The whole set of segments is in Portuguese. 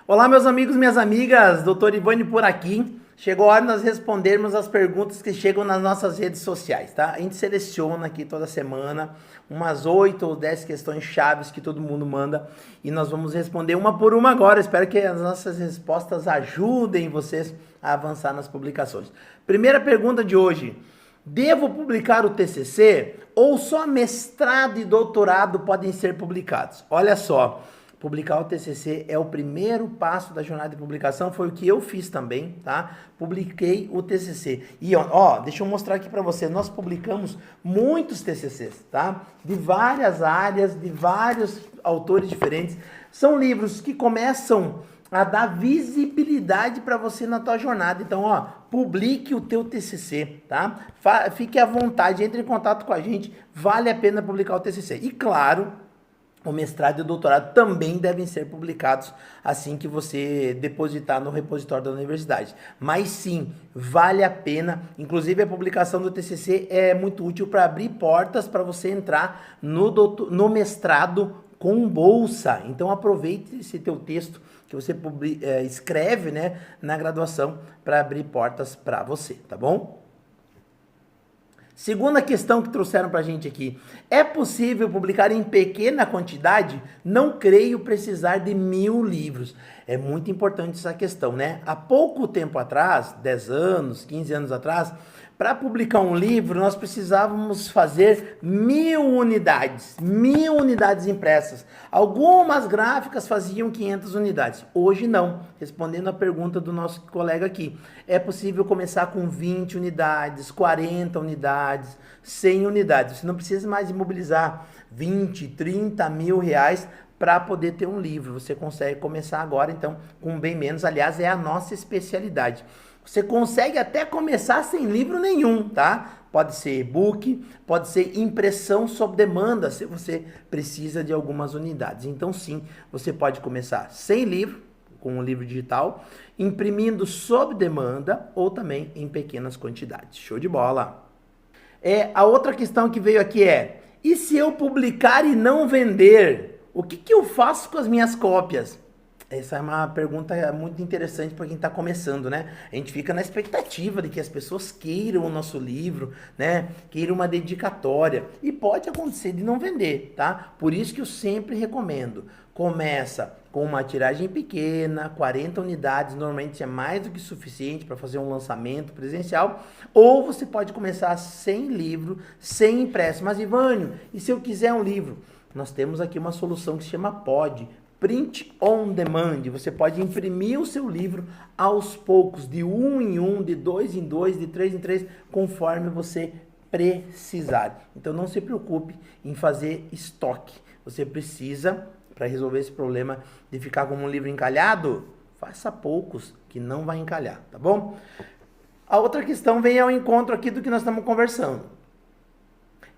Olá, meus amigos, minhas amigas, Dr. Ivani por aqui. Chegou a hora de nós respondermos as perguntas que chegam nas nossas redes sociais, tá? A gente seleciona aqui toda semana umas 8 ou 10 questões chaves que todo mundo manda e nós vamos responder uma por uma agora. Espero que as nossas respostas ajudem vocês a avançar nas publicações. Primeira pergunta de hoje: devo publicar o TCC ou só mestrado e doutorado podem ser publicados? Olha só. Publicar o TCC é o primeiro passo da jornada de publicação, foi o que eu fiz também, tá? Publiquei o TCC. E ó, deixa eu mostrar aqui para você, nós publicamos muitos TCCs, tá? De várias áreas, de vários autores diferentes. São livros que começam a dar visibilidade para você na tua jornada. Então, ó, publique o teu TCC, tá? Fique à vontade, entre em contato com a gente, vale a pena publicar o TCC. E claro, o mestrado e o doutorado também devem ser publicados assim que você depositar no repositório da universidade. Mas sim, vale a pena. Inclusive, a publicação do TCC é muito útil para abrir portas para você entrar no mestrado com bolsa. Então, aproveite esse teu texto que você escreve, né, na graduação para abrir portas para você, tá bom? Segunda questão que trouxeram para a gente aqui: é possível publicar em pequena quantidade? Não creio precisar de 1000 livros. É muito importante essa questão, né? Há pouco tempo atrás, 10 anos, 15 anos atrás, para publicar um livro, nós precisávamos fazer 1000 unidades, 1000 unidades impressas. Algumas gráficas faziam 500 unidades. Hoje não. Respondendo a pergunta do nosso colega aqui, é possível começar com 20 unidades, 40 unidades, 100 unidades. Você não precisa mais imobilizar 20, 30 mil reais para poder ter um livro. Você consegue começar agora, então, com bem menos. Aliás, é a nossa especialidade. Você consegue até começar sem livro nenhum, tá? Pode ser e-book, pode ser impressão sob demanda, se você precisa de algumas unidades. Então, sim, você pode começar sem livro, com um livro digital, imprimindo sob demanda ou também em pequenas quantidades. Show de bola! A outra questão que veio aqui é: e se eu publicar e não vender? O que eu faço com as minhas cópias? Essa é uma pergunta muito interessante para quem está começando, né? A gente fica na expectativa de que as pessoas queiram o nosso livro, né? Queiram uma dedicatória. E pode acontecer de não vender, tá? Por isso que eu sempre recomendo. Começa com uma tiragem pequena, 40 unidades, normalmente é mais do que suficiente para fazer um lançamento presencial. Ou você pode começar sem livro, sem impresso. Mas, Ivânio, e se eu quiser um livro? Nós temos aqui uma solução que se chama POD. Print on Demand. Você pode imprimir o seu livro aos poucos, de 1 em 1, de 2 em 2, de 3 em 3, conforme você precisar. Então não se preocupe em fazer estoque. Você precisa, para resolver esse problema de ficar com um livro encalhado, faça poucos, que não vai encalhar, tá bom? A outra questão vem ao encontro aqui do que nós estamos conversando.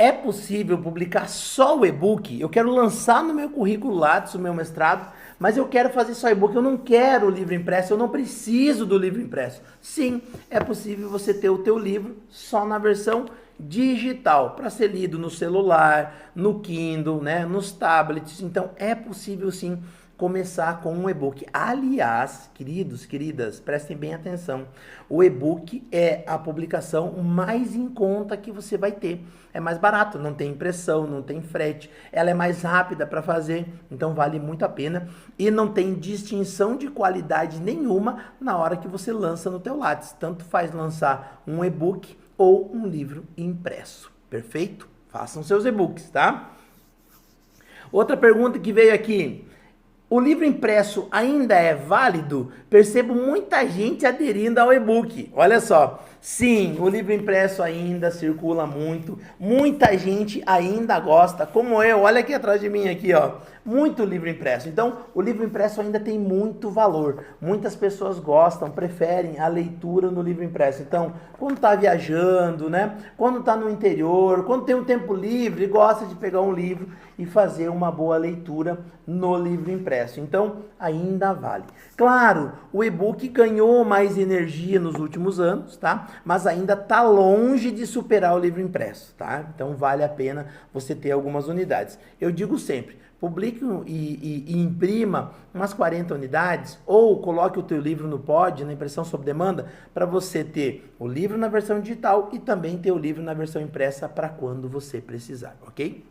É possível publicar só o e-book? Eu quero lançar no meu currículo Lattes, o meu mestrado, mas eu quero fazer só e-book, eu não quero o livro impresso, eu não preciso do livro impresso. Sim, é possível você ter o teu livro só na versão digital, para ser lido no celular, no Kindle, né, nos tablets. Então, é possível sim começar com um e-book. Aliás, queridos, queridas, prestem bem atenção. O e-book é a publicação mais em conta que você vai ter. É mais barato, não tem impressão, não tem frete. Ela é mais rápida para fazer, então vale muito a pena. E não tem distinção de qualidade nenhuma na hora que você lança no teu Lattes. Tanto faz lançar um e-book ou um livro impresso. Perfeito? Façam seus e-books, tá? Outra pergunta que veio aqui: o livro impresso ainda é válido? Percebo muita gente aderindo ao e-book. Olha só, sim, o livro impresso ainda circula muito, muita gente ainda gosta, como eu, olha aqui atrás de mim aqui, ó, muito livro impresso. Então, o livro impresso ainda tem muito valor. Muitas pessoas gostam, preferem a leitura no livro impresso. Então, quando está viajando, né? Quando está no interior, quando tem um tempo livre, gosta de pegar um livro e fazer uma boa leitura no livro impresso. Então, ainda vale. Claro, o e-book ganhou mais energia nos últimos anos, tá? Mas ainda está longe de superar o livro impresso, tá? Então, vale a pena você ter algumas unidades. Eu digo sempre, publique e imprima umas 40 unidades, ou coloque o teu livro no pod, na impressão sob demanda, para você ter o livro na versão digital e também ter o livro na versão impressa para quando você precisar, ok?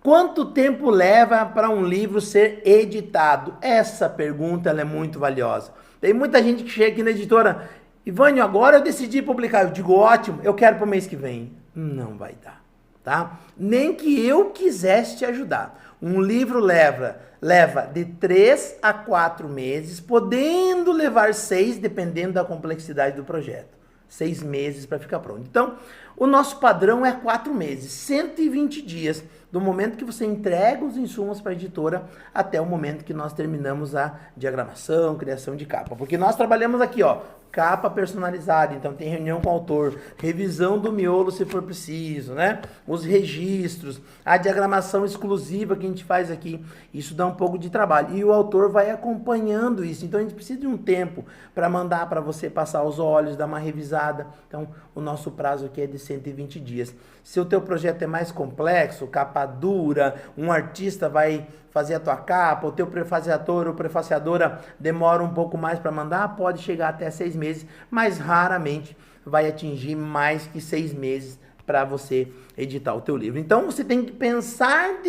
Quanto tempo leva para um livro ser editado? Essa pergunta ela é muito valiosa. Tem muita gente que chega aqui na editora, Ivânio, agora eu decidi publicar. Eu digo, ótimo, eu quero para o mês que vem. Não vai dar, tá? Nem que eu quisesse te ajudar. Um livro leva de 3 a 4 meses, podendo levar 6, dependendo da complexidade do projeto. 6 meses para ficar pronto. Então, o nosso padrão é 4 meses, 120 dias, do momento que você entrega os insumos para a editora até o momento que nós terminamos a diagramação, criação de capa. Porque nós trabalhamos aqui, ó, capa personalizada, então tem reunião com o autor, revisão do miolo se for preciso, né? Os registros, a diagramação exclusiva que a gente faz aqui, isso dá um pouco de trabalho. E o autor vai acompanhando isso, então a gente precisa de um tempo para mandar para você passar os olhos, dar uma revisada. Então o nosso prazo aqui é de 120 dias. Se o teu projeto é mais complexo, capa dura, um artista vai fazer a tua capa, o teu prefaciador ou prefaciadora demora um pouco mais para mandar, pode chegar até 6 meses, mas raramente vai atingir mais que 6 meses para você editar o teu livro. Então você tem que pensar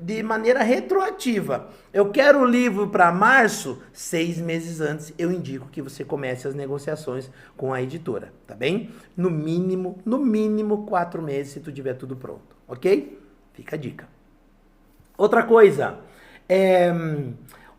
de maneira retroativa. Eu quero o livro para março, 6 meses antes eu indico que você comece as negociações com a editora, tá bem? No mínimo 4 meses se tu tiver tudo pronto, ok? Fica a dica. Outra coisa,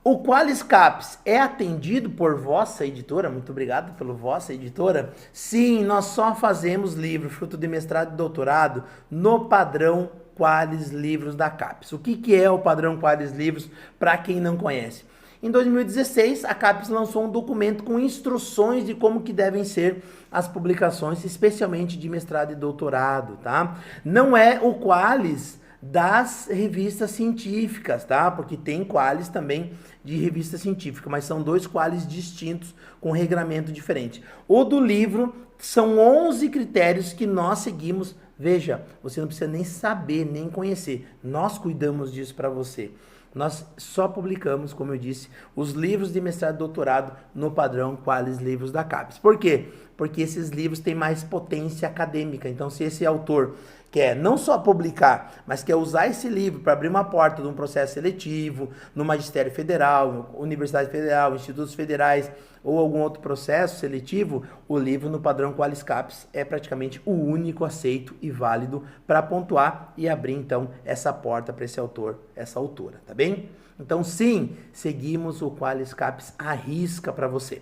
o Qualis Caps é atendido por vossa editora? Muito obrigado pelo vossa editora. Sim, nós só fazemos livro, fruto de mestrado e doutorado, no padrão Qualis Livros da Caps. O que é o padrão Qualis Livros, para quem não conhece? Em 2016, a Caps lançou um documento com instruções de como que devem ser as publicações, especialmente de mestrado e doutorado, tá? Não é o Qualis das revistas científicas, tá? Porque tem Qualis também de revista científica, mas são 2 Qualis distintos com regramento diferente. O do livro são 11 critérios que nós seguimos. Veja, você não precisa nem saber, nem conhecer. Nós cuidamos disso para você. Nós só publicamos, como eu disse, os livros de mestrado e doutorado no padrão Qualis Livros da Caps. Por quê? Porque esses livros têm mais potência acadêmica. Então, se esse autor quer não só publicar, mas quer usar esse livro para abrir uma porta de um processo seletivo, no Magistério Federal, Universidade Federal, Institutos Federais ou algum outro processo seletivo, o livro no padrão Qualis Caps é praticamente o único aceito e válido para pontuar e abrir então essa porta para esse autor, essa autora, tá bem? Então sim, seguimos o Qualis Caps à risca para você.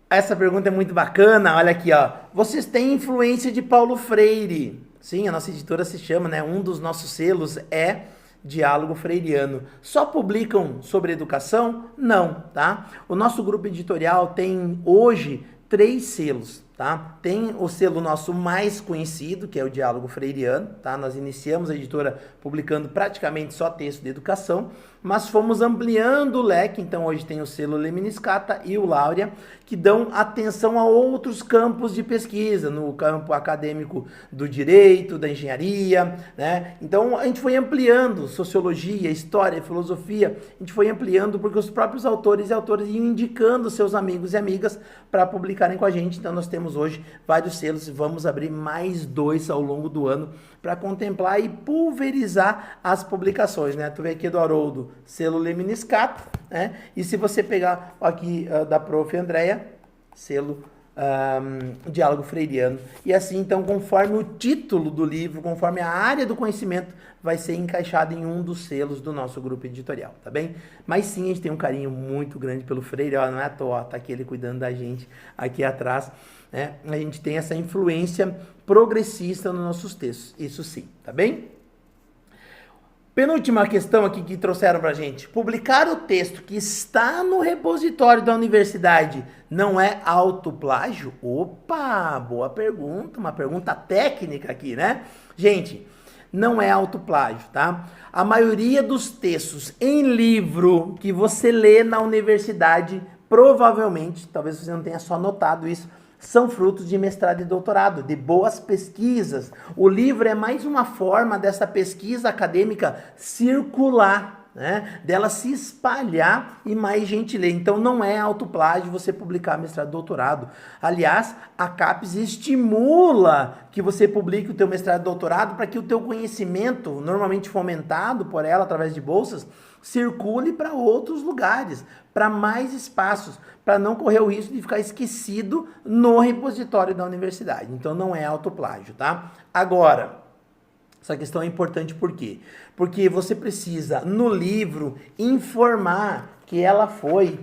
Essa pergunta é muito bacana, olha aqui, ó. Vocês têm influência de Paulo Freire? Sim, a nossa editora se chama, né? Um dos nossos selos é Diálogo Freiriano. Só publicam sobre educação? Não, tá? O nosso grupo editorial tem hoje 3 selos, tá? Tem o selo nosso mais conhecido, que é o Diálogo Freiriano, tá? Nós iniciamos a editora publicando praticamente só texto de educação, mas fomos ampliando o leque, então hoje tem o selo Lemniscata e o Laurea, que dão atenção a outros campos de pesquisa, no campo acadêmico do direito, da engenharia, né? Então a gente foi ampliando sociologia, história, filosofia, a gente foi ampliando porque os próprios autores e autoras iam indicando seus amigos e amigas para publicarem com a gente. Então nós temos hoje vários selos e vamos abrir mais 2 ao longo do ano para contemplar e pulverizar as publicações, né? Tu vê aqui do Haroldo, selo Lemniscata, né? E se você pegar aqui da Prof. Andréia, selo Diálogo Freiriano. E assim, então, conforme o título do livro, conforme a área do conhecimento, vai ser encaixado em um dos selos do nosso grupo editorial, tá bem? Mas sim, a gente tem um carinho muito grande pelo Freire, ó, não é à toa, tá aqui ele cuidando da gente aqui atrás, né? A gente tem essa influência progressista nos nossos textos, isso sim, tá bem? Penúltima questão aqui que trouxeram pra gente. Publicar o texto que está no repositório da universidade não é autoplágio? Opa, boa pergunta, uma pergunta técnica aqui, né? Gente, não é autoplágio, tá? A maioria dos textos em livro que você lê na universidade, provavelmente, talvez você não tenha só notado isso, são frutos de mestrado e doutorado, de boas pesquisas. O livro é mais uma forma dessa pesquisa acadêmica circular, né? Dela se espalhar e mais gente ler. Então não é autoplágio você publicar mestrado e doutorado. Aliás, a CAPES estimula que você publique o teu mestrado e doutorado para que o teu conhecimento, normalmente fomentado por ela através de bolsas, circule para outros lugares, para mais espaços, para não correr o risco de ficar esquecido no repositório da universidade. Então não é autoplágio, tá? Agora, essa questão é importante por quê? Porque você precisa, no livro, informar que ela foi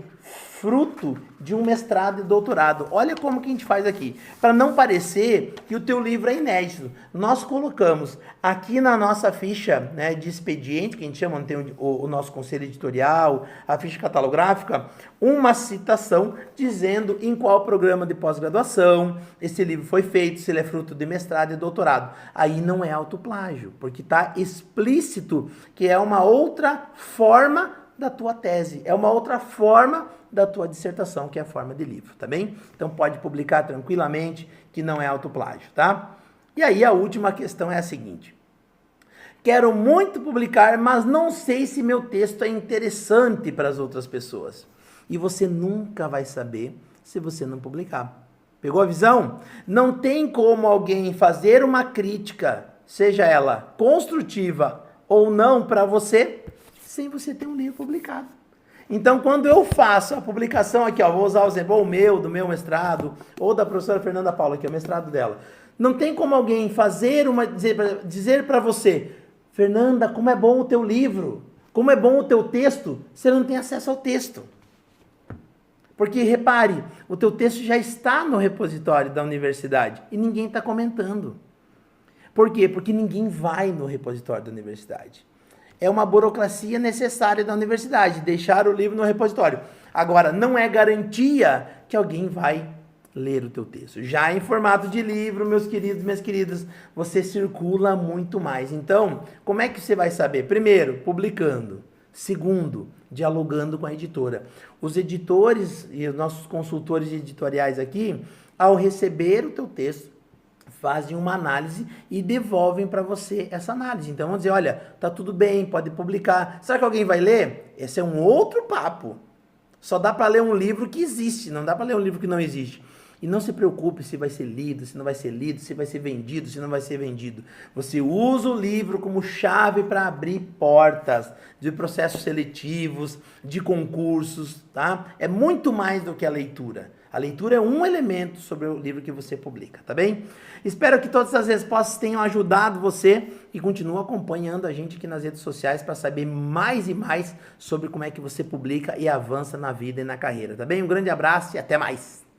fruto de um mestrado e doutorado. Olha como que a gente faz aqui. Para não parecer que o teu livro é inédito, nós colocamos aqui na nossa ficha, né, de expediente, que a gente chama, tem o nosso conselho editorial, a ficha catalográfica, uma citação dizendo em qual programa de pós-graduação esse livro foi feito, se ele é fruto de mestrado e doutorado. Aí não é autoplágio, porque está explícito que é uma outra forma da tua tese, é uma outra forma da tua dissertação, que é a forma de livro, tá bem? Então pode publicar tranquilamente, que não é autoplágio, tá? E aí a última questão é a seguinte: quero muito publicar, mas não sei se meu texto é interessante para as outras pessoas. E você nunca vai saber se você não publicar. Pegou a visão? Não tem como alguém fazer uma crítica, seja ela construtiva ou não para você, sem você ter um livro publicado. Então, quando eu faço a publicação aqui, ó, vou usar o exemplo ou meu, do meu mestrado, ou da professora Fernanda Paula, que é o mestrado dela. Não tem como alguém fazer dizer para você, Fernanda, como é bom o teu livro, como é bom o teu texto, você não tem acesso ao texto. Porque, repare, o teu texto já está no repositório da universidade e ninguém está comentando. Por quê? Porque ninguém vai no repositório da universidade. É uma burocracia necessária da universidade, deixar o livro no repositório. Agora, não é garantia que alguém vai ler o teu texto. Já em formato de livro, meus queridos, minhas queridas, você circula muito mais. Então, como é que você vai saber? Primeiro, publicando. Segundo, dialogando com a editora. Os editores e os nossos consultores editoriais aqui, ao receber o teu texto, fazem uma análise e devolvem para você essa análise. Então, vão dizer, olha, tá tudo bem, pode publicar. Será que alguém vai ler? Esse é um outro papo. Só dá para ler um livro que existe, não dá para ler um livro que não existe. E não se preocupe se vai ser lido, se não vai ser lido, se vai ser vendido, se não vai ser vendido. Você usa o livro como chave para abrir portas de processos seletivos, de concursos, tá? É muito mais do que a leitura. A leitura é um elemento sobre o livro que você publica, tá bem? Espero que todas as respostas tenham ajudado você e continue acompanhando a gente aqui nas redes sociais para saber mais e mais sobre como é que você publica e avança na vida e na carreira, tá bem? Um grande abraço e até mais!